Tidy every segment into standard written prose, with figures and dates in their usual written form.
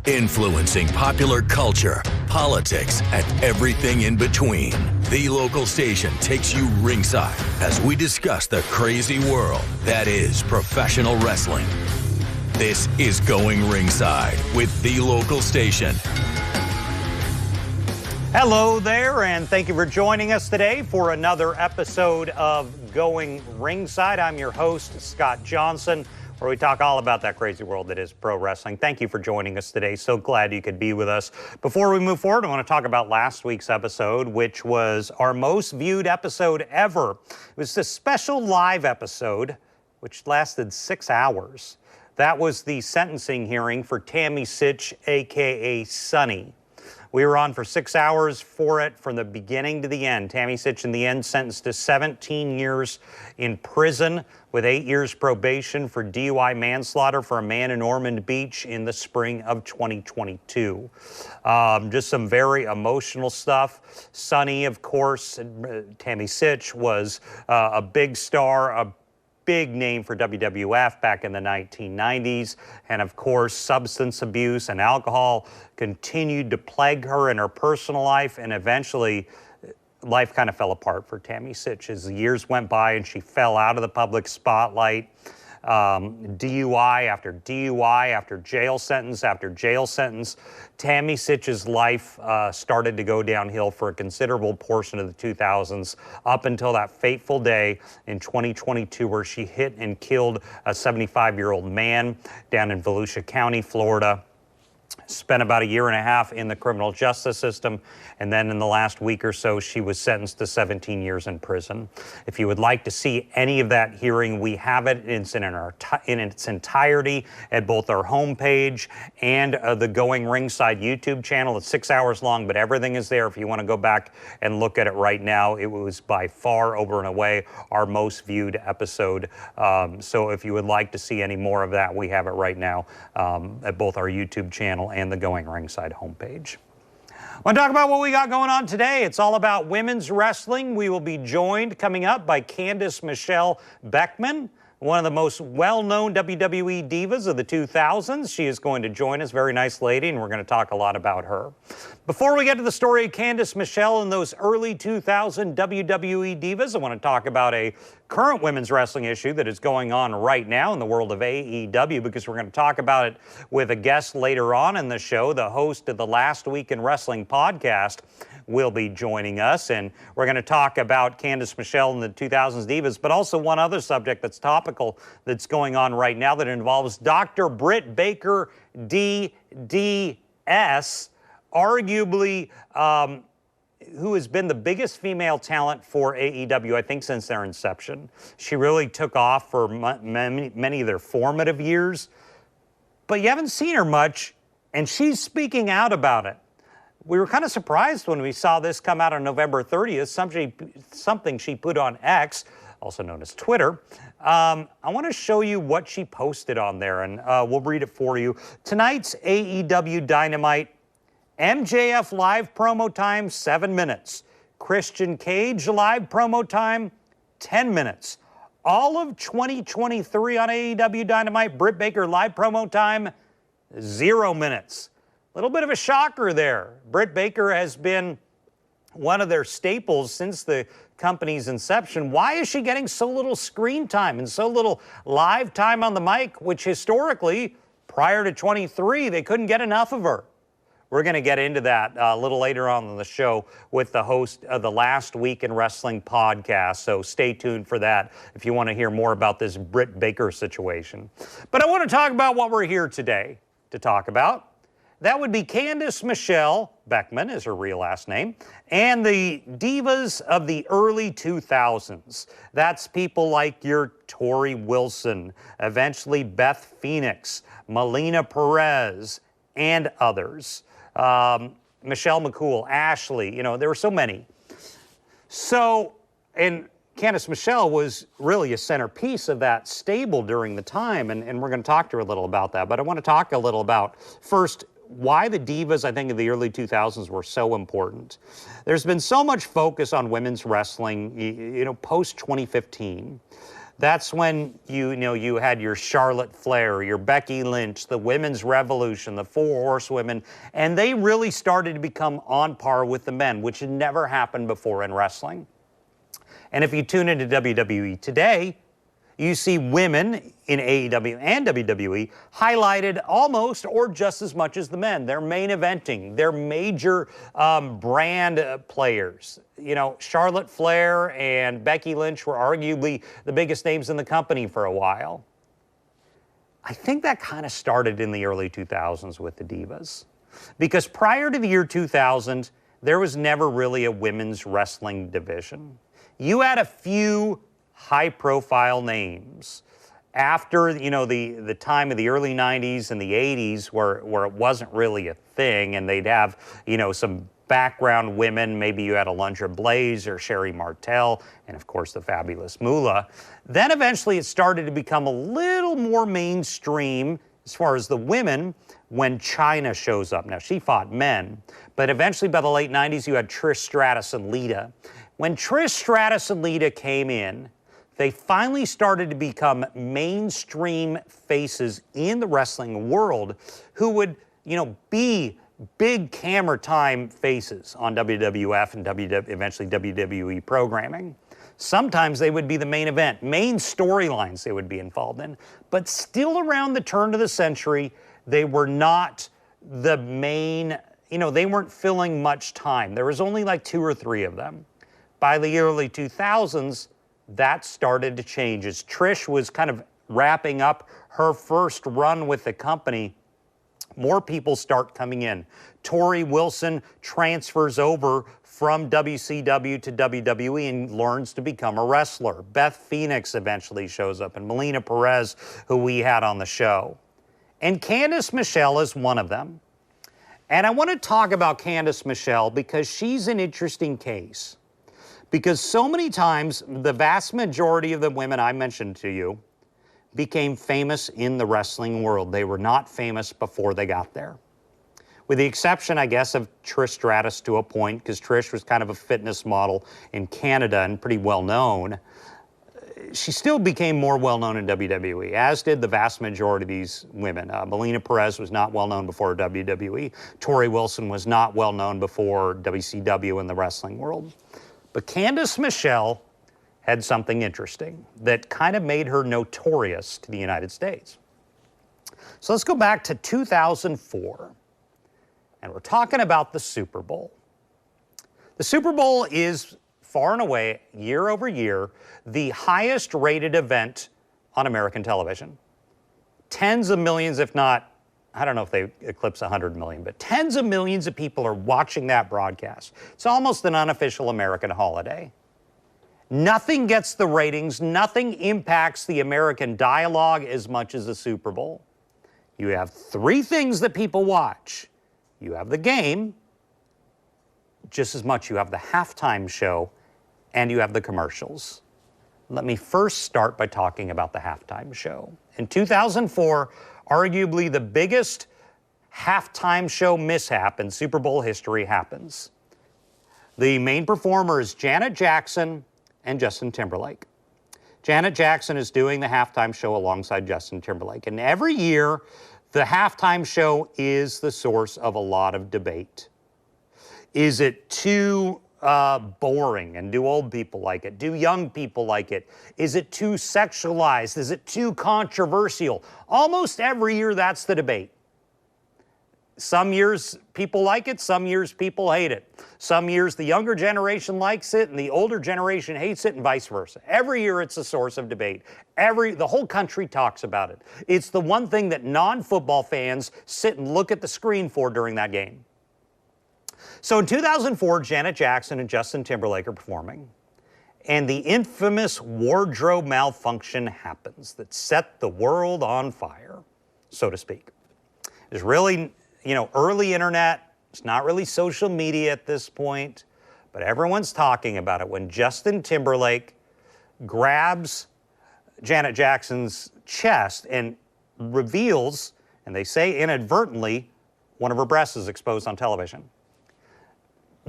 Influencing popular culture, politics, and everything in between. The local station takes you ringside as we discuss the crazy world that is professional wrestling. This is Going Ringside with the local station. Hello there, and thank you for joining us today for another episode of Going Ringside. I'm your host, Scott Johnson, where we talk all about that crazy world that is pro wrestling. Thank you for joining us today. So glad you could be with us. Before we move forward, I want to talk about last week's episode, which was our most viewed episode ever. It was a special live episode, which lasted 6 hours. That was the sentencing hearing for Tammy Sytch, a.k.a. Sunny. We were on for 6 hours for it from the beginning to the end. Tammy Sytch in the end sentenced to 17 years in prison with 8 years probation for DUI manslaughter for a man in Ormond Beach in the spring of 2022. Just some very emotional stuff. Sunny, of course, Tammy Sytch was a big star, a big name for WWF back in the 1990s. And of course, substance abuse and alcohol continued to plague her in her personal life, and eventually life kind of fell apart for Tammy Sytch as the years went by and she fell out of the public spotlight. DUI after DUI after jail sentence after jail sentence. Tammy Sytch's life started to go downhill for a considerable portion of the 2000s up until that fateful day in 2022 where she hit and killed a 75-year-old man down in Volusia County, Florida. Spent about 1.5 years in the criminal justice system, and then in the last week or so, she was sentenced to 17 years in prison. If you would like to see any of that hearing, we have it in its entirety at both our homepage and the Going Ringside YouTube channel. It's 6 hours long, but everything is there. If you want to go back and look at it right now, it was by far, over and away, our most viewed episode. So if you would like to see any more of that, we have it right now at both our YouTube channel and the Going Ringside homepage. I want to talk about what we got going on today. It's all about women's wrestling. We will be joined coming up by Candice Michelle Beckman, one of the most well-known WWE Divas of the 2000s. She is going to join us, very nice lady, and we're going to talk a lot about her. Before we get to the story of Candice Michelle and those early 2000 WWE Divas, I want to talk about a current women's wrestling issue that is going on right now in the world of AEW, because we're going to talk about it with a guest later on in the show. The host of the Last Week in Wrestling podcast will be joining us, and we're going to talk about Candice Michelle and the 2000s Divas, but also one other subject that's topical that's going on right now that involves Dr. Britt Baker, DDS, arguably who has been the biggest female talent for AEW, I think, since their inception. She really took off for many of their formative years, but you haven't seen her much, and she's speaking out about it. We were kind of surprised when we saw this come out on November 30th, something she put on X, also known as Twitter. I want to show you what she posted on there, and we'll read it for you. Tonight's AEW Dynamite, MJF live promo time, 7 minutes. Christian Cage live promo time, 10 minutes. All of 2023 on AEW Dynamite, Britt Baker live promo time, 0 minutes. A little bit of a shocker there. Britt Baker has been one of their staples since the company's inception. Why is she getting so little screen time and so little live time on the mic, which historically, prior to 23, they couldn't get enough of her? We're going to get into that a little later on in the show with the host of the Last Week in Wrestling podcast, so stay tuned for that if you want to hear more about this Britt Baker situation. But I want to talk about what we're here today to talk about. That would be Candice Michelle Beckman, is her real last name, and the divas of the early 2000s. That's people like your Tori Wilson, eventually Beth Phoenix, Melina Perez, and others. Michelle McCool, Ashley, there were so many. So, and Candice Michelle was really a centerpiece of that stable during the time, and we're going to talk to her a little about that. But I want to talk a little about, first, why the divas, I think, of the early 2000s were so important. There's been so much focus on women's wrestling, post-2015. That's when you had your Charlotte Flair, your Becky Lynch, the Women's Revolution, the Four Horsewomen, and they really started to become on par with the men, which had never happened before in wrestling. And if you tune into WWE today, you see women in AEW and WWE highlighted almost or just as much as the men. They're main eventing. They're major brand players. Charlotte Flair and Becky Lynch were arguably the biggest names in the company for a while. I think that kind of started in the early 2000s with the Divas. Because prior to the year 2000, there was never really a women's wrestling division. You had a few high-profile names after the time of the early 90s and the 80s where it wasn't really a thing, and they'd have some background women. Maybe you had Alundra Blaze or Sherry Martel, and of course the fabulous Moolah. Then eventually it started to become a little more mainstream as far as the women when Chyna shows up. Now, she fought men, but eventually by the late 90s you had Trish Stratus and Lita. When Trish Stratus and Lita came in, they finally started to become mainstream faces in the wrestling world who would, be big camera time faces on WWF and eventually WWE programming. Sometimes they would be the main event, main storylines they would be involved in. But still around the turn of the century, they were not the main, they weren't filling much time. There was only like 2 or 3 of them. By the early 2000s, that started to change as Trish was kind of wrapping up her first run with the company. More people start coming in. Tori Wilson transfers over from WCW to WWE and learns to become a wrestler. Beth Phoenix eventually shows up, and Melina Perez, who we had on the show. And Candice Michelle is one of them. And I want to talk about Candice Michelle because she's an interesting case. Because so many times, the vast majority of the women I mentioned to you became famous in the wrestling world. They were not famous before they got there. With the exception, I guess, of Trish Stratus to a point, because Trish was kind of a fitness model in Canada and pretty well known. She still became more well known in WWE, as did the vast majority of these women. Melina Perez was not well known before WWE. Tori Wilson was not well known before WCW in the wrestling world. But Candice Michelle had something interesting that kind of made her notorious to the United States. So let's go back to 2004, and we're talking about the Super Bowl. The Super Bowl is far and away, year over year, the highest rated event on American television. Tens of millions, if not, I don't know if they eclipse 100 million, but tens of millions of people are watching that broadcast. It's almost an unofficial American holiday. Nothing gets the ratings, nothing impacts the American dialogue as much as the Super Bowl. You have 3 things that people watch. You have the game, just as much you have the halftime show, and you have the commercials. Let me first start by talking about the halftime show. In 2004, arguably the biggest halftime show mishap in Super Bowl history happens. The main performer is Janet Jackson and Justin Timberlake. Janet Jackson is doing the halftime show alongside Justin Timberlake. And every year, the halftime show is the source of a lot of debate. Is it too boring, and do old people like it? Do young people like it? Is it too sexualized? Is it too controversial? Almost every year, that's the debate. Some years people like it, some years people hate it. Some years the younger generation likes it and the older generation hates it, and vice versa. Every year it's a source of debate. The whole country talks about it. It's the one thing that non-football fans sit and look at the screen for during that game. So in 2004, Janet Jackson and Justin Timberlake are performing, and the infamous wardrobe malfunction happens that set the world on fire, so to speak. It's really, early internet. It's not really social media at this point, but everyone's talking about it when Justin Timberlake grabs Janet Jackson's chest and reveals, and they say inadvertently, one of her breasts is exposed on television.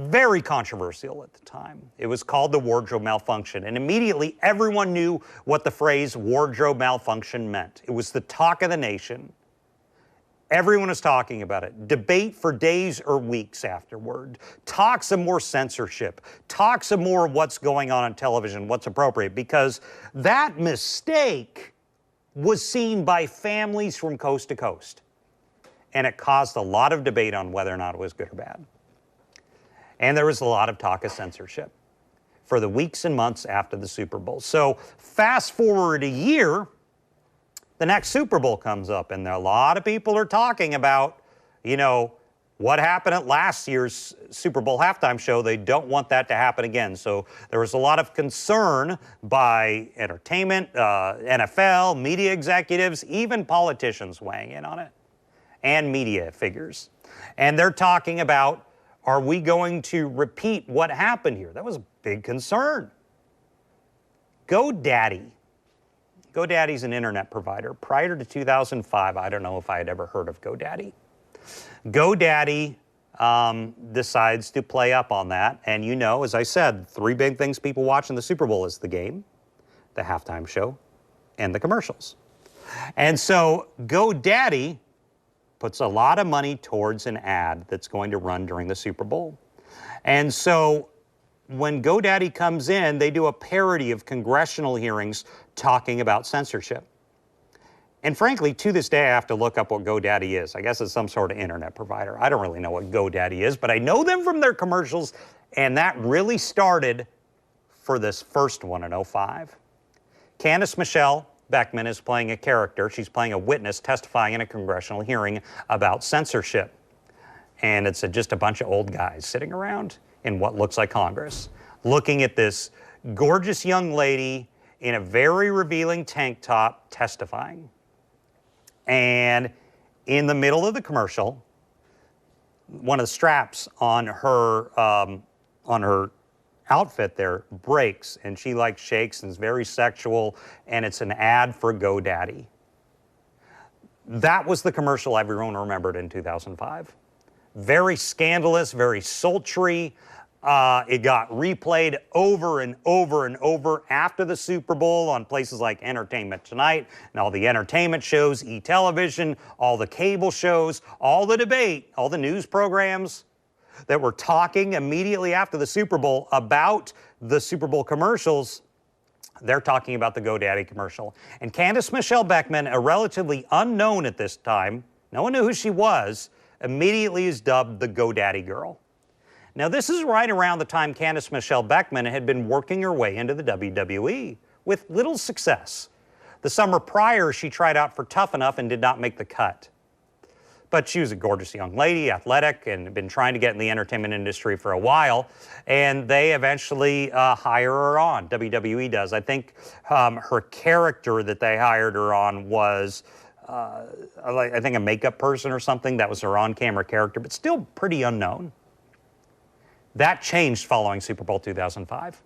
Very controversial at the time. It was called the wardrobe malfunction, and immediately everyone knew what the phrase wardrobe malfunction meant. It was the talk of the nation. Everyone was talking about it. Debate for days or weeks afterward. Talk some more censorship. Talk some more of what's going on television, what's appropriate, because that mistake was seen by families from coast to coast. And it caused a lot of debate on whether or not it was good or bad. And there was a lot of talk of censorship for the weeks and months after the Super Bowl. So fast forward a year, the next Super Bowl comes up, and a lot of people are talking about, you know, what happened at last year's Super Bowl halftime show. They don't want that to happen again. So there was a lot of concern by entertainment, NFL, media executives, even politicians weighing in on it, and media figures. And they're talking about, are we going to repeat what happened here? That was a big concern. GoDaddy. GoDaddy's an internet provider. Prior to 2005, I don't know if I had ever heard of GoDaddy. GoDaddy decides to play up on that. And you know, as I said, three big things people watch in the Super Bowl is the game, the halftime show, and the commercials. And so GoDaddy puts a lot of money towards an ad that's going to run during the Super Bowl. And so when GoDaddy comes in, they do a parody of congressional hearings talking about censorship. And frankly, to this day, I have to look up what GoDaddy is. I guess it's some sort of internet provider. I don't really know what GoDaddy is, but I know them from their commercials, and that really started for this first one in 2005. Candice Michelle Beckman is playing a character. She's playing a witness testifying in a congressional hearing about censorship. And it's just a bunch of old guys sitting around in what looks like Congress, looking at this gorgeous young lady in a very revealing tank top testifying. And in the middle of the commercial, one of the straps on her outfit there breaks, and she like shakes and is very sexual, and it's an ad for GoDaddy. That was the commercial everyone remembered in 2005. Very scandalous, very sultry. It got replayed over and over and over after the Super Bowl on places like Entertainment Tonight and all the entertainment shows, E-television, all the cable shows, all the debate, all the news programs that were talking immediately after the Super Bowl about the Super Bowl commercials. They're talking about the GoDaddy commercial. And Candice Michelle Beckman, a relatively unknown at this time, no one knew who she was, immediately is dubbed the GoDaddy girl. Now, this is right around the time Candice Michelle Beckman had been working her way into the WWE with little success. The summer prior, she tried out for Tough Enough and did not make the cut. But she was a gorgeous young lady, athletic, and had been trying to get in the entertainment industry for a while. And they eventually hire her on. WWE does. I think her character that they hired her on was, I think, a makeup person or something. That was her on-camera character, but still pretty unknown. That changed following Super Bowl 2005.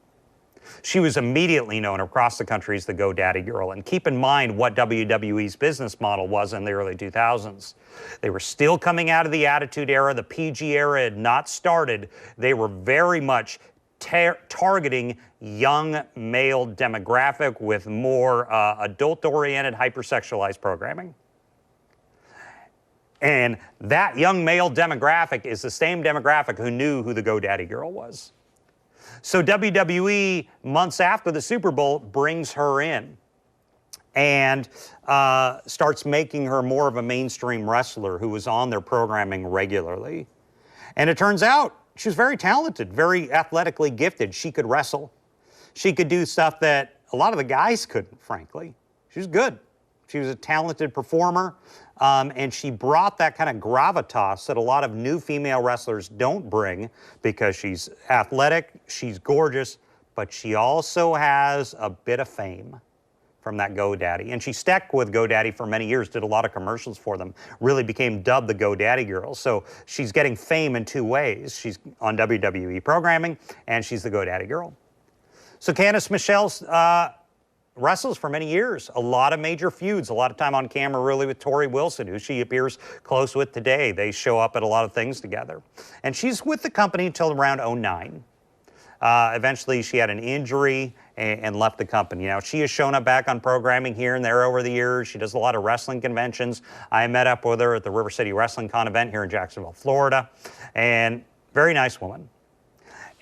She was immediately known across the country as the GoDaddy girl. And keep in mind what WWE's business model was in the early 2000s. They were still coming out of the Attitude Era. The PG era had not started. They were very much targeting young male demographic with more adult-oriented, hypersexualized programming. And that young male demographic is the same demographic who knew who the GoDaddy girl was. So WWE, months after the Super Bowl, brings her in and starts making her more of a mainstream wrestler who was on their programming regularly. And it turns out she was very talented, very athletically gifted. She could wrestle. She could do stuff that a lot of the guys couldn't, frankly. She was good. She was a talented performer, and she brought that kind of gravitas that a lot of new female wrestlers don't bring, because she's athletic, she's gorgeous, but she also has a bit of fame from that GoDaddy. And she stuck with GoDaddy for many years, did a lot of commercials for them, really became dubbed the GoDaddy girl. So she's getting fame in two ways. She's on WWE programming, and she's the GoDaddy girl. So Candice Michelle's wrestles for many years. A lot of major feuds, a lot of time on camera really with Tori Wilson, who she appears close with today. They show up at a lot of things together. And she's with the company until around 2009. Eventually, she had an injury and left the company. Now, she has shown up back on programming here and there over the years. She does a lot of wrestling conventions. I met up with her at the River City Wrestling Con event here in Jacksonville, Florida, and very nice woman.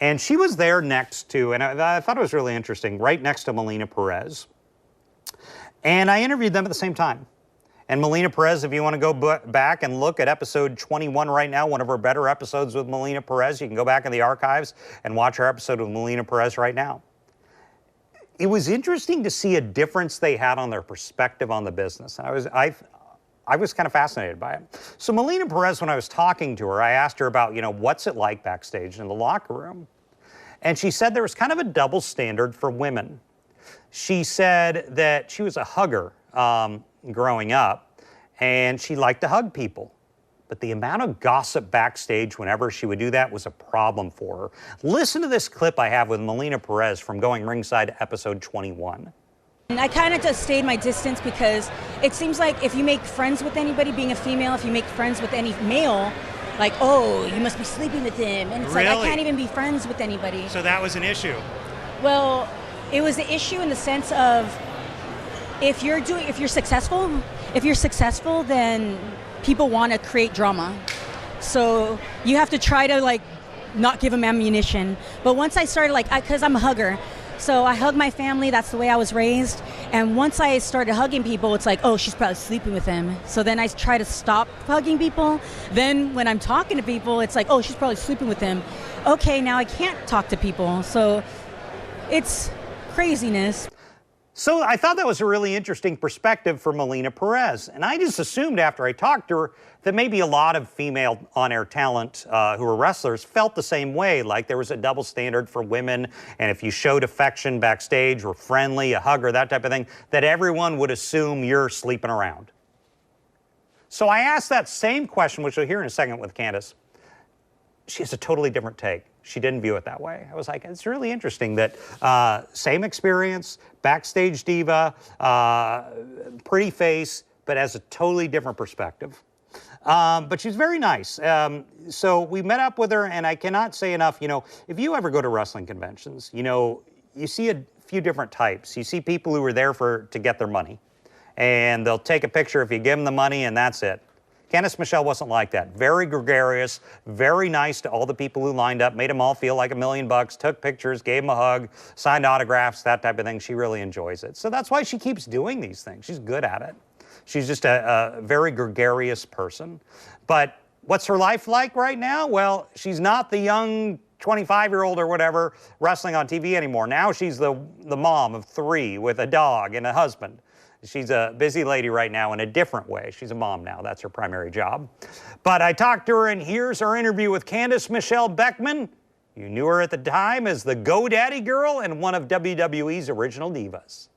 And she was there next to, and I thought it was really interesting, right next to Melina Perez. And I interviewed them at the same time. And Melina Perez, if you want to go back and look at episode 21 right now, one of her better episodes with Melina Perez, you can go back in the archives and watch her episode with Melina Perez right now. It was interesting to see a difference they had on their perspective on the business. I was kind of fascinated by it. So Melina Perez, when I was talking to her, I asked her about, what's it like backstage in the locker room? And she said there was kind of a double standard for women. She said that she was a hugger growing up, and she liked to hug people. But the amount of gossip backstage whenever she would do that was a problem for her. Listen to this clip I have with Melina Perez from Going Ringside, episode 21. I kind of just stayed my distance because it seems like if you make friends with anybody, being a female, if you make friends with any male, like, oh, you must be sleeping with him. And it's like, I can't even be friends with anybody. So that was an issue? Well, it was an issue in the sense of if you're successful, then people want to create drama. So you have to try to not give them ammunition. But once I started because I'm a hugger, so I hug my family, that's the way I was raised. And once I started hugging people, it's like, oh, she's probably sleeping with him. So then I try to stop hugging people. Then when I'm talking to people, it's like, oh, she's probably sleeping with him. Okay, now I can't talk to people. So it's craziness. So I thought that was a really interesting perspective for Melina Perez. And I just assumed after I talked to her that maybe a lot of female on-air talent who were wrestlers felt the same way, like there was a double standard for women, and if you showed affection backstage, were friendly, a hugger, that type of thing, that everyone would assume you're sleeping around. So I asked that same question, which we'll hear in a second with Candice. She has a totally different take. She didn't view it that way. I was like, it's really interesting that same experience, backstage diva, pretty face, but has a totally different perspective. But she's very nice. So we met up with her, and I cannot say enough, if you ever go to wrestling conventions, you see a few different types. You see people who are there to get their money, and they'll take a picture if you give them the money, and that's it. Candice Michelle wasn't like that. Very gregarious, very nice to all the people who lined up, made them all feel like $1 million, took pictures, gave them a hug, signed autographs, that type of thing. She really enjoys it. So that's why she keeps doing these things. She's good at it. She's just a very gregarious person. But what's her life like right now? Well, she's not the young 25-year-old or whatever wrestling on TV anymore. Now she's the mom of 3 with a dog and a husband. She's a busy lady right now in a different way. She's a mom now. That's her primary job. But I talked to her, and here's our interview with Candice Michelle Beckman. You knew her at the time as the GoDaddy girl and one of WWE's original divas.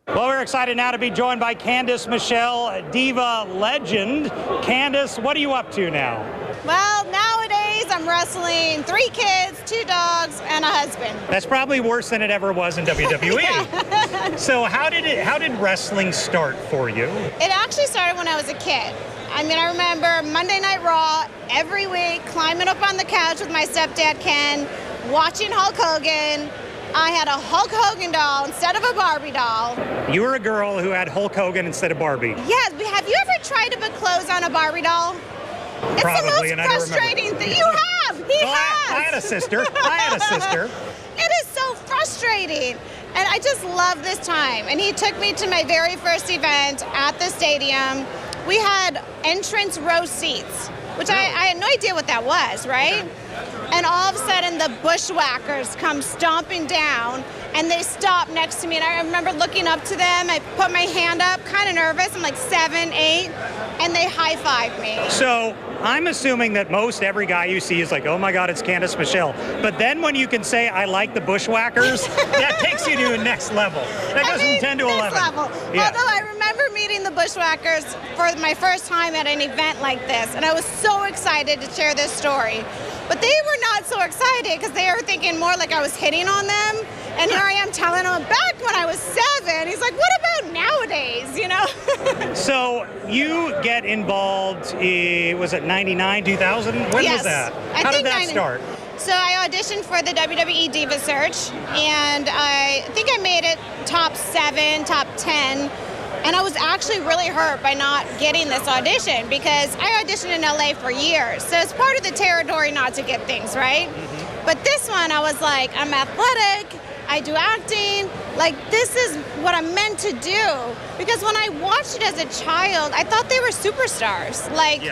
Well, we're excited now to be joined by Candice Michelle, diva legend. Candice, what are you up to now? Well, nowadays I'm wrestling 3 kids, 2 dogs, and a husband. That's probably worse than it ever was in WWE. So how did wrestling start for you? It actually started when I was a kid. I mean, I remember Monday Night Raw every week, climbing up on the couch with my stepdad Ken, watching Hulk Hogan. I had a Hulk Hogan doll instead of a Barbie doll. You were a girl who had Hulk Hogan instead of Barbie. Yeah, have you ever tried to put clothes on a Barbie doll? It's Probably, the most frustrating thing. You have. He has. I had a sister. It is so frustrating. And I just love this time. And he took me to my very first event at the stadium. We had entrance row seats, which I had no idea what that was, right? Okay. And all of a sudden the bushwhackers come stomping down, and they stop next to me. And I remember looking up to them. I put my hand up, kind of nervous. I'm like 7, 8, and they high-fived me. So I'm assuming that every guy you see is like, oh my God, it's Candice Michelle. But then when you can say, I like the bushwhackers, that takes you to a next level. That goes from 10 to 11. Next level. Yeah. Although I remember meeting the bushwhackers for my first time at an event like this, and I was so excited to share this story. But they were not so excited because they were thinking more like I was hitting on them. And here I am telling him back when I was 7. He's like, what about nowadays, you know? So you get involved, was it 99, 2000? When Yes. was that? I How did think that start? So I auditioned for the WWE Diva search, and I think I made it top 7, top 10. And I was actually really hurt by not getting this audition because I auditioned in LA for years. So it's part of the territory not to get things, right? Mm-hmm. But this one, I was like, I'm athletic, I do acting, like this is what I'm meant to do. Because when I watched it as a child, I thought they were superstars. Like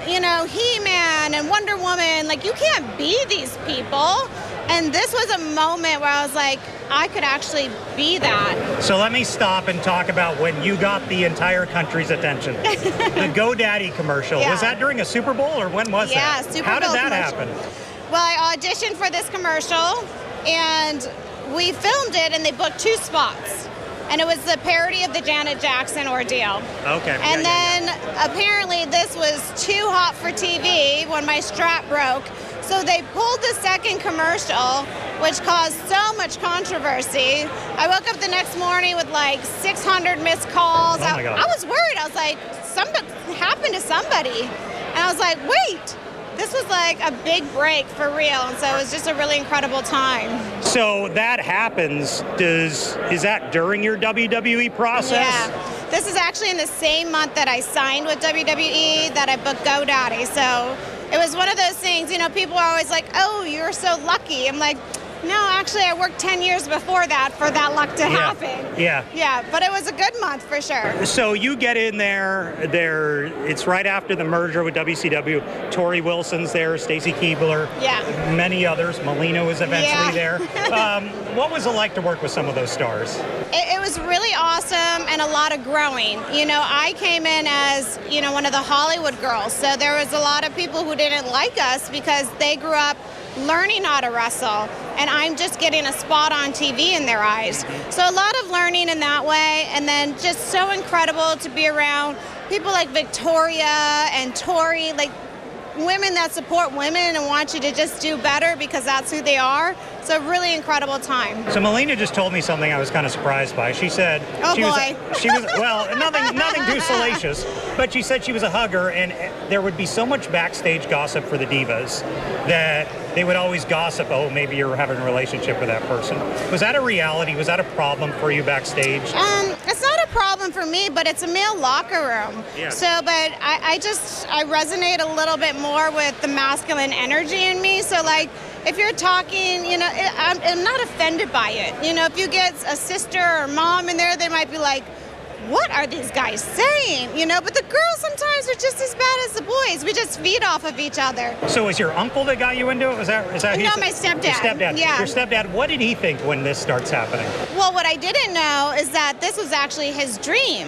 you know, He-Man and Wonder Woman, like you can't be these people. And this was a moment where I was like, I could actually be that. So let me stop and talk about when you got the entire country's attention. The GoDaddy commercial. Yeah. Was that during a Super Bowl or when was that? Yeah, Super Bowl. How did that commercial. happen? Well, I auditioned for this commercial and we filmed it and they booked 2 spots. And it was the parody of the Janet Jackson ordeal. Okay. And then apparently this was too hot for TV when my strap broke. So they pulled the second commercial, which caused so much controversy. I woke up the next morning with like 600 missed calls. Oh my God. I was worried. I was like, something happened to somebody. And I was like, wait, this was like a big break for real. And so it was just a really incredible time. So that happens. Is that during your WWE process? Yeah. This is actually in the same month that I signed with WWE that I booked GoDaddy. So it was one of those things, you know, people are always like, oh, you're so lucky. I'm like, no, actually, I worked 10 years before that for that luck to happen. Yeah. Yeah, but it was a good month for sure. So you get in there, it's right after the merger with WCW. Tori Wilson's there, Stacy Keibler, many others. Melina was eventually there. What was it like to work with some of those stars? It was really awesome and a lot of growing. You know, I came in as, you know, one of the Hollywood girls. So there was a lot of people who didn't like us because they grew up learning how to wrestle, and I'm just getting a spot on TV in their eyes. So a lot of learning in that way, and then just so incredible to be around people like Victoria and Tori, like women that support women and want you to just do better because that's who they are. It's a really incredible time. So Melina just told me something I was kind of surprised by. She said she was well, nothing too salacious, but she said she was a hugger, and there would be so much backstage gossip for the Divas that they would always gossip, oh, maybe you're having a relationship with that person. Was that a reality? Was that a problem for you backstage? It's not a problem for me, but it's a male locker room. Yeah. So, but I resonate a little bit more with the masculine energy in me. So like, if you're talking, you know, I'm not offended by it. You know, if you get a sister or mom in there, they might be like, what are these guys saying? You know, but the girls sometimes are just as bad as the boys. We just feed off of each other. So was your uncle that got you into it? Is that No, my stepdad. Your stepdad. Yeah. Your stepdad, what did he think when this starts happening? Well, what I didn't know is that this was actually his dream.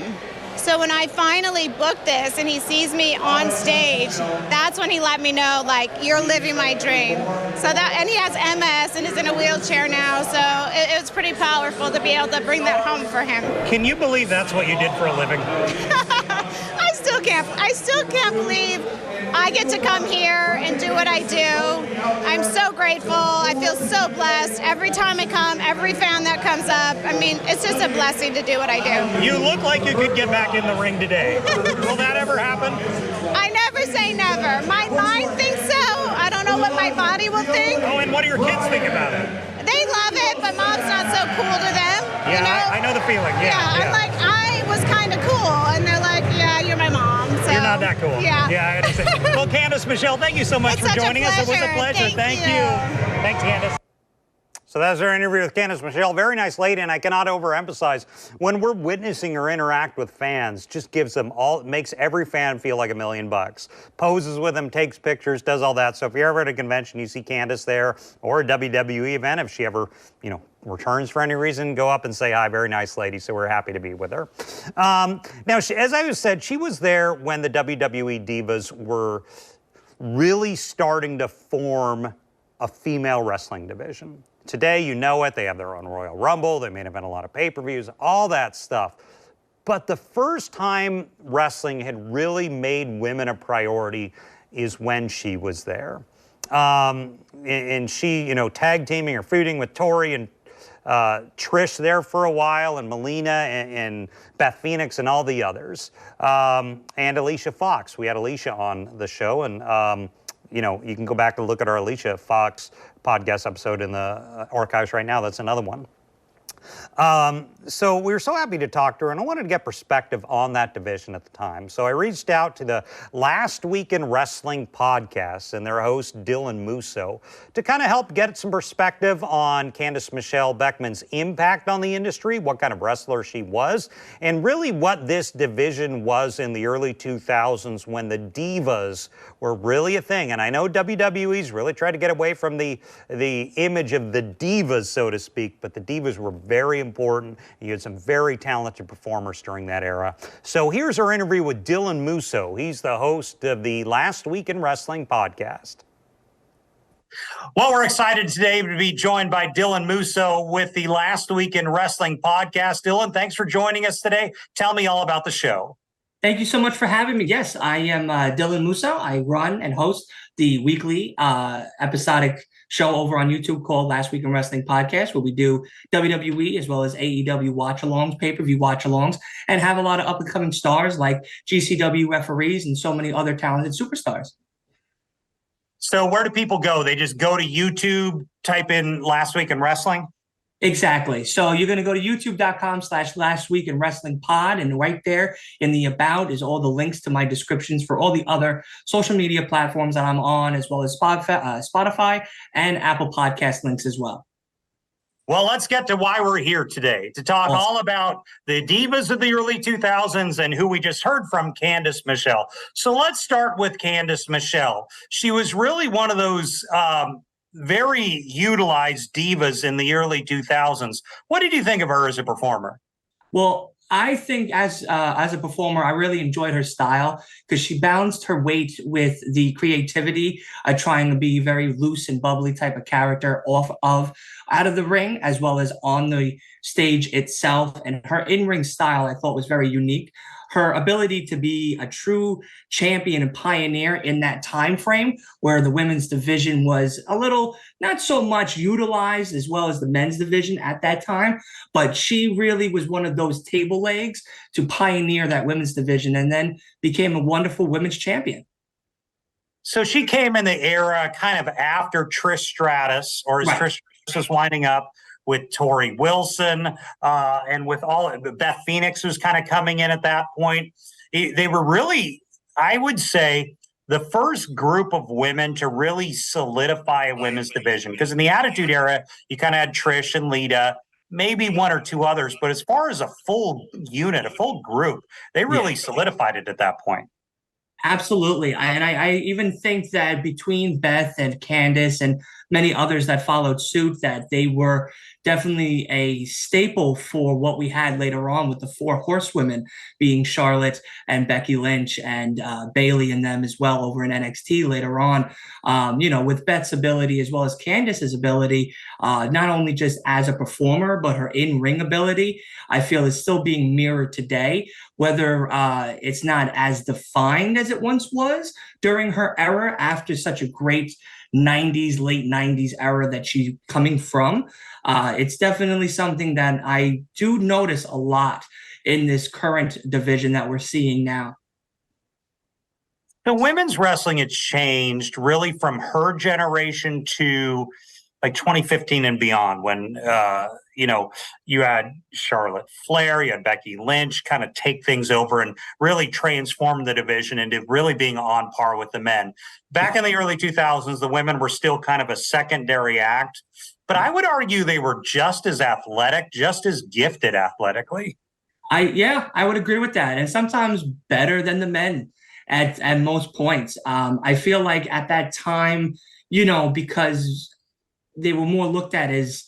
So when I finally booked this and he sees me on stage, that's when he let me know, like, you're living my dream. So that, and he has MS and is in a wheelchair now, so it was pretty powerful to be able to bring that home for him. Can you believe that's what you did for a living? I still can't believe I get to come here and do what I do. I'm so grateful. I feel so blessed. Every time I come, every fan that comes up, I mean, it's just a blessing to do what I do. You look like you could get back in the ring today. Will that ever happen? I never say never. My mind thinks so. I don't know what my body will think. Oh, and what do your kids think about it? They love it, but mom's not so cool to them. Yeah, you know? I know the feeling. Yeah. I'm like, I was kind of cool, and they're like, yeah, you're my mom. So, you're not that cool. Yeah. Yeah, I understand. Well, Candice Michelle, thank you so much for joining us. It was a pleasure. Thank you. Thanks, Candice. So that's our interview with Candice Michelle. Very nice lady, and I cannot overemphasize, when we're witnessing her interact with fans, just gives them all, makes every fan feel like $1 million. Poses with them, takes pictures, does all that. So if you're ever at a convention, you see Candice there, or a WWE event, if she ever, you know, returns for any reason, go up and say hi. Very nice lady, so we're happy to be with her. Now, as I said, she was there when the WWE Divas were really starting to form a female wrestling division. Today, you know it, they have their own Royal Rumble, they main event a lot of pay-per-views, all that stuff. But the first time wrestling had really made women a priority is when she was there. And she, you know, tag teaming or feuding with Tori and Trish there for a while, and Melina and Beth Phoenix and all the others. And Alicia Fox. We had Alicia on the show, and you know, you can go back and look at our Alicia Fox podcast episode in the archives right now. That's another one. So we were so happy to talk to her, and I wanted to get perspective on that division at the time. So I reached out to the Last Week in Wrestling podcast and their host, Dylan Musso, to kind of help get some perspective on Candice Michelle Beckman's impact on the industry, what kind of wrestler she was, and really what this division was in the early 2000s when the Divas were really a thing. And I know WWE's really tried to get away from the image of the Divas, so to speak, but the Divas were very important. You had some very talented performers during that era. So here's our interview with Dylan Musso. He's the host of the Last Week in Wrestling podcast. Well, we're excited today to be joined by Dylan Musso with the Last Week in Wrestling podcast. Dylan, thanks for joining us today. Tell me all about the show. Thank you so much for having me. Yes, I am Dylan Musso. I run and host the weekly episodic show over on YouTube called Last Week in Wrestling Podcast, where we do WWE as well as AEW watch-alongs, pay-per-view watch-alongs, and have a lot of up-and-coming stars like GCW referees and so many other talented superstars. So where do people go? They just go to YouTube, type in Last Week in Wrestling? Exactly. So you're going to go to youtube.com/Last Week in Wrestling Pod, and right there in the about is all the links to my descriptions for all the other social media platforms that I'm on, as well as Spotify and Apple Podcast links as well. Well, let's get to why we're here today, to talk all about the Divas of the early 2000s and who we just heard from, Candice Michelle. So let's start with Candice Michelle. She was really one of those very utilized divas in the early 2000s. What did you think of her as a performer? Well, I think as a performer, I really enjoyed her style because she balanced her weight with the creativity, trying to be very loose and bubbly type of character out of the ring, as well as on the stage itself. And her in-ring style, I thought, was very unique. Her ability to be a true champion and pioneer in that time frame where the women's division was a little not so much utilized as well as the men's division at that time, but she really was one of those table legs to pioneer that women's division and then became a wonderful women's champion. So she came in the era kind of after Trish Stratus, or as Trish was winding up, with Tori Wilson and with all Beth Phoenix was kind of coming in at that point. They were really, I would say, the first group of women to really solidify a women's division. Because in the Attitude Era, you kind of had Trish and Lita, maybe one or two others. But as far as a full unit, a full group, they really solidified it at that point. Absolutely. And I even think that between Beth and Candice and many others that followed suit, that they were definitely a staple for what we had later on with the four horsewomen, being Charlotte and Becky Lynch and Bayley and them as well over in NXT later on. With Beth's ability as well as Candice's ability, not only just as a performer, but her in-ring ability, I feel is still being mirrored today, whether it's not as defined as it once was during her era after such a great late 90s era that she's coming from. It's definitely something that I do notice a lot in this current division that we're seeing now. The women's wrestling had changed really from her generation to like 2015 and beyond, when you had Charlotte Flair, you had Becky Lynch kind of take things over and really transform the division into really being on par with the men. Back in the early 2000s, the women were still kind of a secondary act, but I would argue they were just as athletic, just as gifted athletically. I would agree with that. And sometimes better than the men at most points. I feel like at that time, because they were more looked at as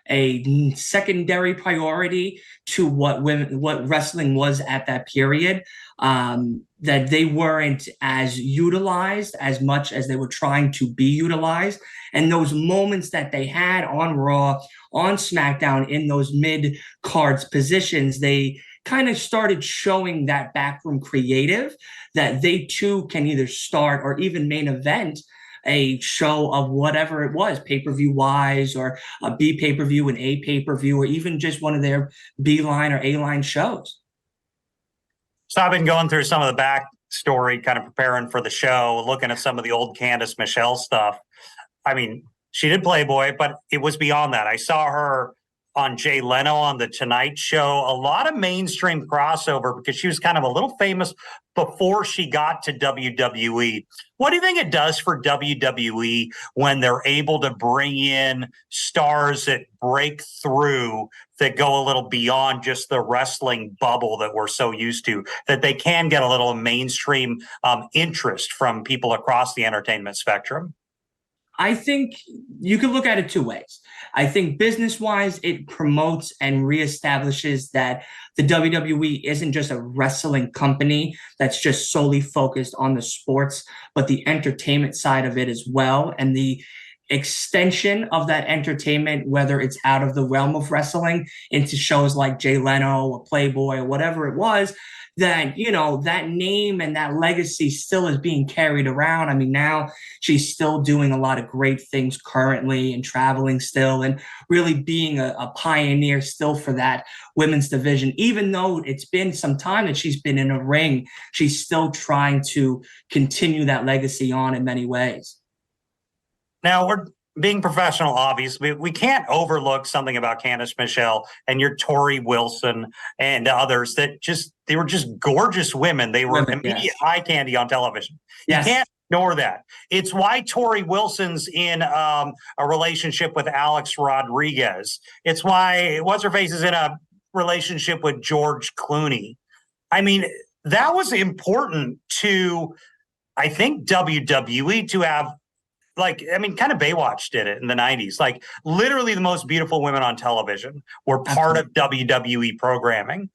a secondary priority to what wrestling was at that period, that they weren't as utilized as much as they were trying to be utilized. And those moments that they had on Raw, on SmackDown, in those mid-cards positions, they kind of started showing that backroom creative that they too can either start or even main event a show of whatever it was, pay-per-view wise, or a B pay-per-view, an A pay-per-view, or even just one of their B-line or A-line shows. So I've been going through some of the backstory, kind of preparing for the show, looking at some of the old Candice Michelle stuff. I mean, she did Playboy, but it was beyond that. I saw her on Jay Leno on The Tonight Show, a lot of mainstream crossover because she was kind of a little famous before she got to WWE. What do you think it does for WWE when they're able to bring in stars that break through, that go a little beyond just the wrestling bubble that we're so used to, that they can get a little mainstream interest from people across the entertainment spectrum? I think you could look at it two ways. I think business-wise, it promotes and reestablishes that the WWE isn't just a wrestling company that's just solely focused on the sports, but the entertainment side of it as well. And the extension of that entertainment, whether it's out of the realm of wrestling into shows like Jay Leno or Playboy or whatever it was, that, you know, that name and that legacy still is being carried around. I mean, now she's still doing a lot of great things currently and traveling still and really being a pioneer still for that women's division. Even though it's been some time that she's been in a ring, she's still trying to continue that legacy on in many ways. Now, we're being professional, obviously. We can't overlook something about Candice Michelle and your Tori Wilson and others that they were just gorgeous women. They were immediate eye candy on television. Yes. You can't ignore that. It's why Tori Wilson's in a relationship with Alex Rodriguez. It's why What's-Her-Face is in a relationship with George Clooney. I mean, that was important to, I think, WWE to have. Like, I mean, kind of Baywatch did it in the 90s. Like, literally the most beautiful women on television were part of WWE programming.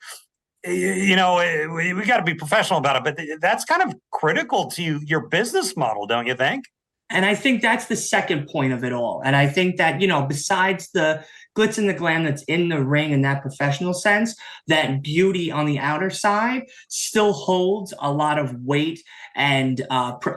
You know, we got to be professional about it, but that's kind of critical to your business model, don't you think? And I think that's the second point of it all. And I think that, you know, besides the glitz and the glam that's in the ring in that professional sense, that beauty on the outer side still holds a lot of weight and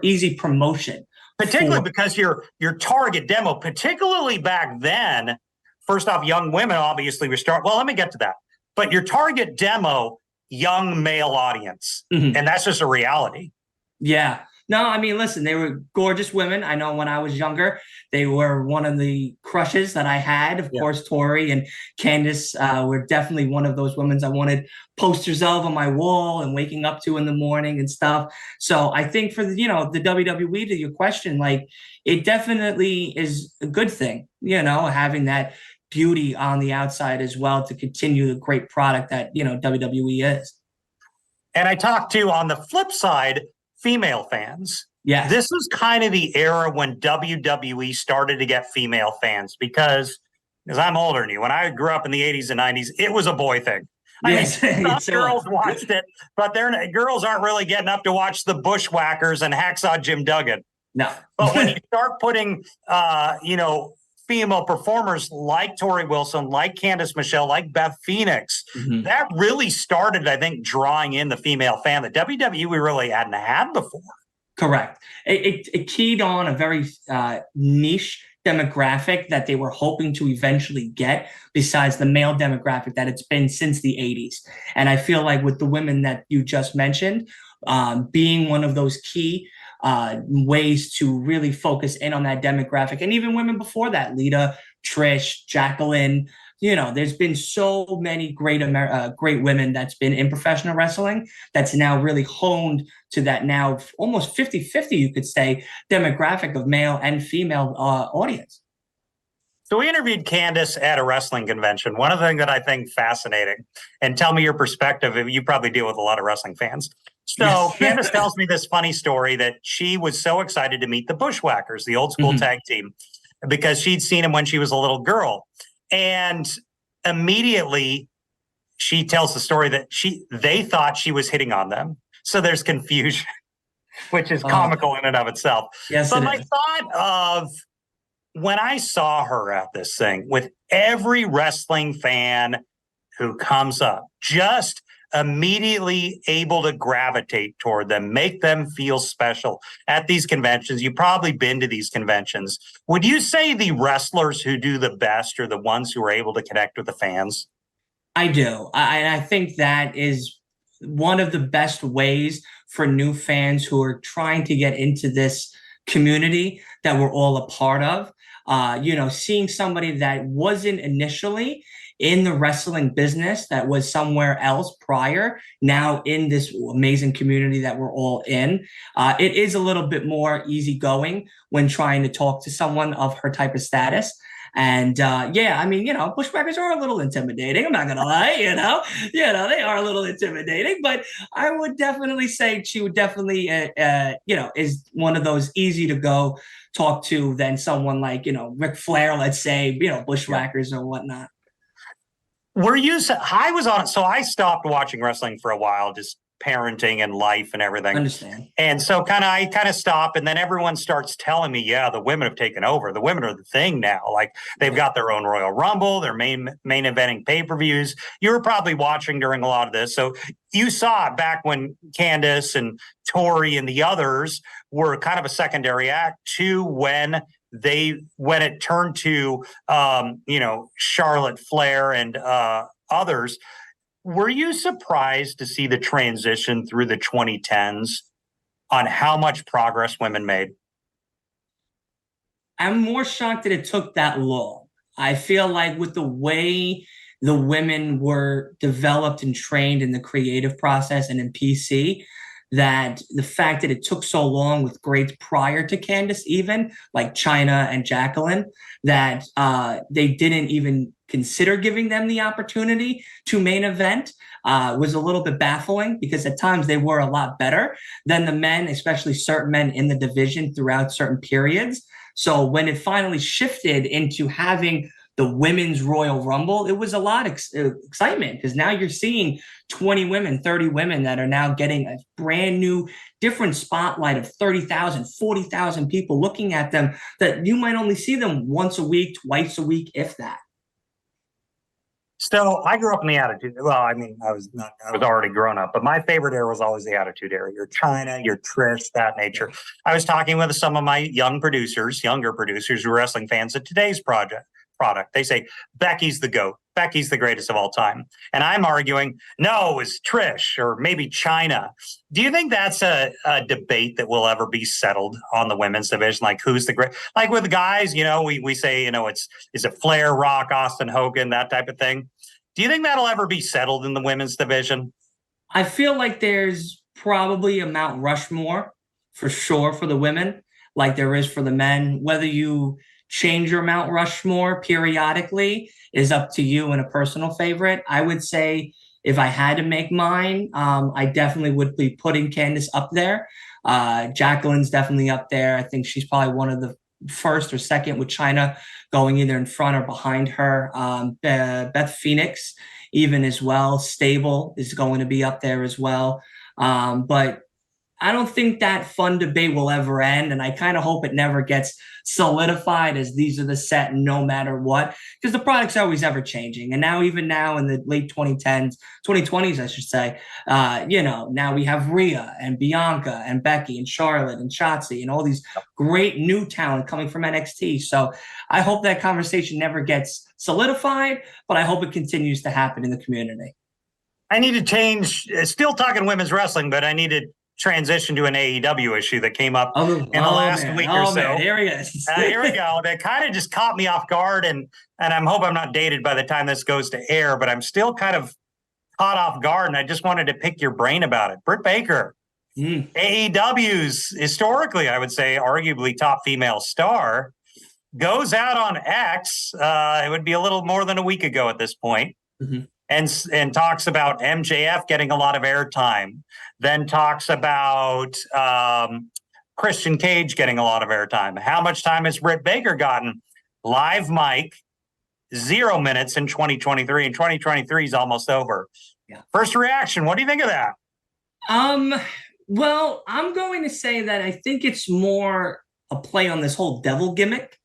easy promotion. Particularly because your target demo, particularly back then, first off, young women obviously well, let me get to that. But your target demo, young male audience. Mm-hmm. And that's just a reality. Yeah. No, I mean, listen, they were gorgeous women. I know when I was younger, they were one of the crushes that I had. Of course, Tori and Candice were definitely one of those women I wanted posters of on my wall and waking up to in the morning and stuff. So I think for the WWE, to your question, like, it definitely is a good thing, you know, having that beauty on the outside as well to continue the great product that, you know, WWE is. And I talked to, on the flip side, female fans. Yeah. This was kind of the era when WWE started to get female fans because I'm older than you. When I grew up in the 80s and 90s, it was a boy thing. Yes. I mean, some girls watched it, but girls aren't really getting up to watch the Bushwhackers and Hacksaw Jim Duggan. No. But when you start putting, female performers like Tori Wilson, like Candice Michelle, like Beth Phoenix, that really started, I think, drawing in the female fan that WWE really hadn't had before. Correct. It keyed on a very niche demographic that they were hoping to eventually get, besides the male demographic that it's been since the 80s. And I feel like with the women that you just mentioned, being one of those key ways to really focus in on that demographic, and even women before that, Lita, Trish, Jacqueline, you know, there's been so many great women that's been in professional wrestling that's now really honed to that now almost 50-50, you could say, demographic of male and female audience. So we interviewed Candice at a wrestling convention. One of the things that I think fascinating, and tell me your perspective, you probably deal with a lot of wrestling fans. So Candice tells me this funny story that she was so excited to meet the Bushwhackers, the old school tag team, because she'd seen them when she was a little girl. And immediately she tells the story that they thought she was hitting on them. So there's confusion, which is comical in and of itself. Yes, but my thought of when I saw her at this thing with every wrestling fan who comes up, just immediately able to gravitate toward them, make them feel special at these conventions. You've probably been to these conventions. Would you say the wrestlers who do the best are the ones who are able to connect with the fans? I do. I think that is one of the best ways for new fans who are trying to get into this community that we're all a part of. Seeing somebody that wasn't initially in the wrestling business, that was somewhere else prior, now in this amazing community that we're all in. It is a little bit more easygoing when trying to talk to someone of her type of status. And bushwhackers are a little intimidating. I'm not going to lie, they are a little intimidating, but I would definitely say she would definitely, is one of those easy to go talk to than someone like, Ric Flair, let's say, bushwhackers or whatnot. I was on it. So I stopped watching wrestling for a while, just parenting and life and everything. Understand. And so I kind of stop, and then everyone starts telling me, yeah, the women have taken over. The women are the thing now. Like, they've got their own Royal Rumble, their main eventing pay-per-views. You were probably watching during a lot of this. So you saw it back when Candice and Tori and the others were kind of a secondary act to when it turned to Charlotte Flair and others. Were you surprised to see the transition through the 2010s on how much progress women made? I'm more shocked that it took that long. I feel like with the way the women were developed and trained in the creative process and in PC, that the fact that it took so long with greats prior to Candice, even like Chyna and Jacqueline, that they didn't even consider giving them the opportunity to main event was a little bit baffling, because at times they were a lot better than the men, especially certain men in the division throughout certain periods. So when it finally shifted into having the women's Royal Rumble, it was a lot of excitement, because now you're seeing 20 women, 30 women that are now getting a brand new, different spotlight of 30,000, 40,000 people looking at them, that you might only see them once a week, twice a week, if that. So I grew up in the Attitude. Well, I mean, I was already grown up, but my favorite era was always the Attitude era. Your Chyna, your Trish, that nature. I was talking with some of my younger producers who are wrestling fans of today's product. They say, Becky's the GOAT. Becky's the greatest of all time. And I'm arguing, no, it's Trish or maybe Chyna. Do you think that's a debate that will ever be settled on the women's division? Like, who's the great? Like with the guys, we say, is it Flair, Rock, Austin, Hogan, that type of thing? Do you think that'll ever be settled in the women's division? I feel like there's probably a Mount Rushmore for sure for the women, like there is for the men. Whether you change your Mount Rushmore periodically is up to you and a personal favorite. I would say if I had to make mine, I definitely would be putting Candice up there. Jacqueline's definitely up there. I think she's probably one of the first or second, with Chyna going either in front or behind her. Beth Phoenix even as well. Stable is going to be up there as well. But I don't think that fun debate will ever end, and I kind of hope it never gets solidified as these are the set no matter what, because the product's always ever changing. And even now in the late 2020s, I should say, now we have Rhea and Bianca and Becky and Charlotte and Shotzi and all these great new talent coming from NXT. So I hope that conversation never gets solidified, but I hope it continues to happen in the community. I need to change, still talking women's wrestling, but I need to transition to an AEW issue that came up in the last week or so. Man, here he is. Here we go. That kind of just caught me off guard, and I hope I'm not dated by the time this goes to air, but I'm still kind of caught off guard, and I just wanted to pick your brain about it. Britt Baker, AEW's historically, I would say, arguably top female star, goes out on X. It would be a little more than a week ago at this point. Mm-hmm. And talks about MJF getting a lot of airtime, then talks about Christian Cage getting a lot of airtime. How much time has Britt Baker gotten? Live mic, 0 minutes in 2023, and 2023 is almost over. Yeah. First reaction, what do you think of that? Well, I'm going to say that I think it's more a play on this whole devil gimmick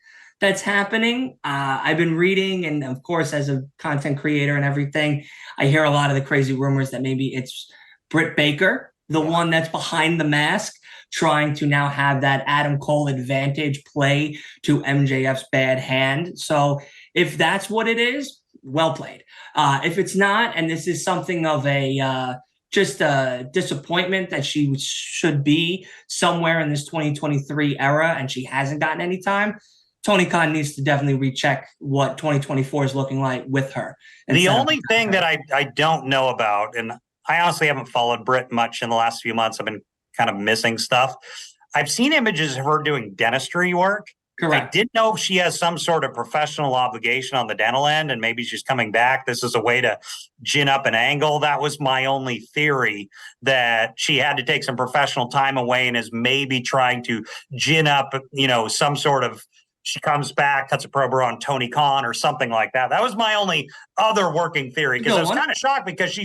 that's happening. I've been reading, and of course, as a content creator and everything, I hear a lot of the crazy rumors that maybe it's Britt Baker, the one that's behind the mask, trying to now have that Adam Cole advantage play to MJF's bad hand. So if that's what it is, well played. If it's not, and this is something of a just a disappointment that she should be somewhere in this 2023 era and she hasn't gotten any time, Tony Khan needs to definitely recheck what 2024 is looking like with her. The only thing that I don't know about, and I honestly haven't followed Britt much in the last few months. I've been kind of missing stuff. I've seen images of her doing dentistry work. Correct. I didn't know if she has some sort of professional obligation on the dental end and maybe she's coming back. This is a way to gin up an angle. That was my only theory, that she had to take some professional time away and is maybe trying to gin up, some sort of, she comes back, cuts a promo on Tony Khan or something like that. That was my only other working theory, because I was kind of shocked because she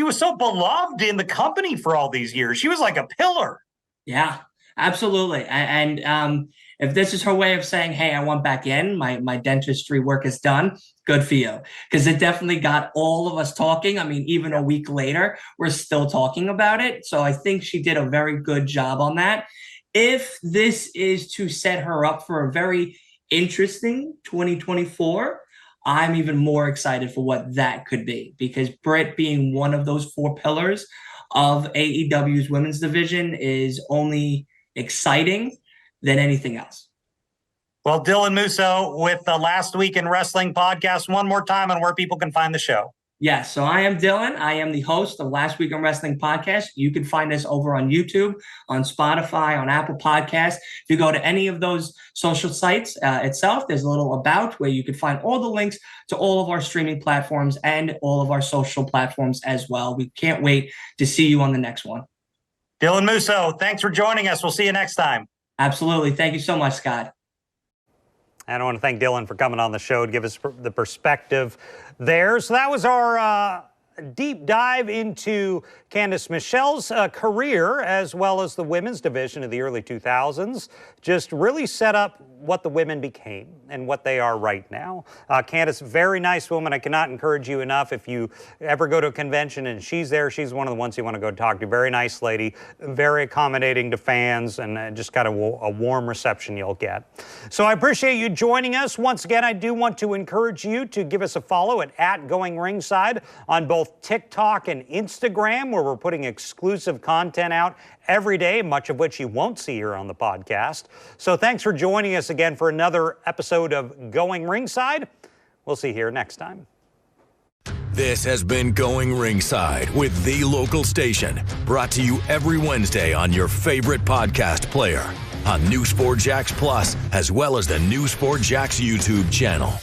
was so beloved in the company for all these years. She was like a pillar. Yeah. Absolutely. And if this is her way of saying, hey, I want back in, my dentistry work is done, good for you. Because it definitely got all of us talking. I mean, even a week later, we're still talking about it. So I think she did a very good job on that. If this is to set her up for a very interesting 2024, I'm even more excited for what that could be. Because Britt being one of those 4 pillars of AEW's women's division is only exciting than anything else. Well, Dylan Musso with the Last Week in Wrestling podcast, one more time on where people can find the show. Yes, so I am Dylan. I am the host of Last Week in Wrestling podcast. You can find us over on YouTube, on Spotify, on Apple Podcasts. If you go to any of those social sites itself, there's a little about where you can find all the links to all of our streaming platforms and all of our social platforms as well. We can't wait to see you on the next one. Dylan Musso, thanks for joining us. We'll see you next time. Absolutely. Thank you so much, Scott. And I want to thank Dylan for coming on the show to give us the perspective there. So that was our deep dive into Candice Michelle's career, as well as the women's division of the early 2000s. Just really set up what the women became and what they are right now. Candice, very nice woman. I cannot encourage you enough. If you ever go to a convention and she's there, she's one of the ones you want to go talk to. Very nice lady, very accommodating to fans, and just got a warm reception you'll get. So I appreciate you joining us. Once again, I do want to encourage you to give us a follow at Going Ringside on both TikTok and Instagram, where we're putting exclusive content out every day, much of which you won't see here on the podcast. So thanks for joining us again for another episode of Going Ringside. We'll see you here next time. This has been Going Ringside with The Local Station, brought to you every Wednesday on your favorite podcast player, on News 4 Jax Plus, as well as the News 4 Jax YouTube channel.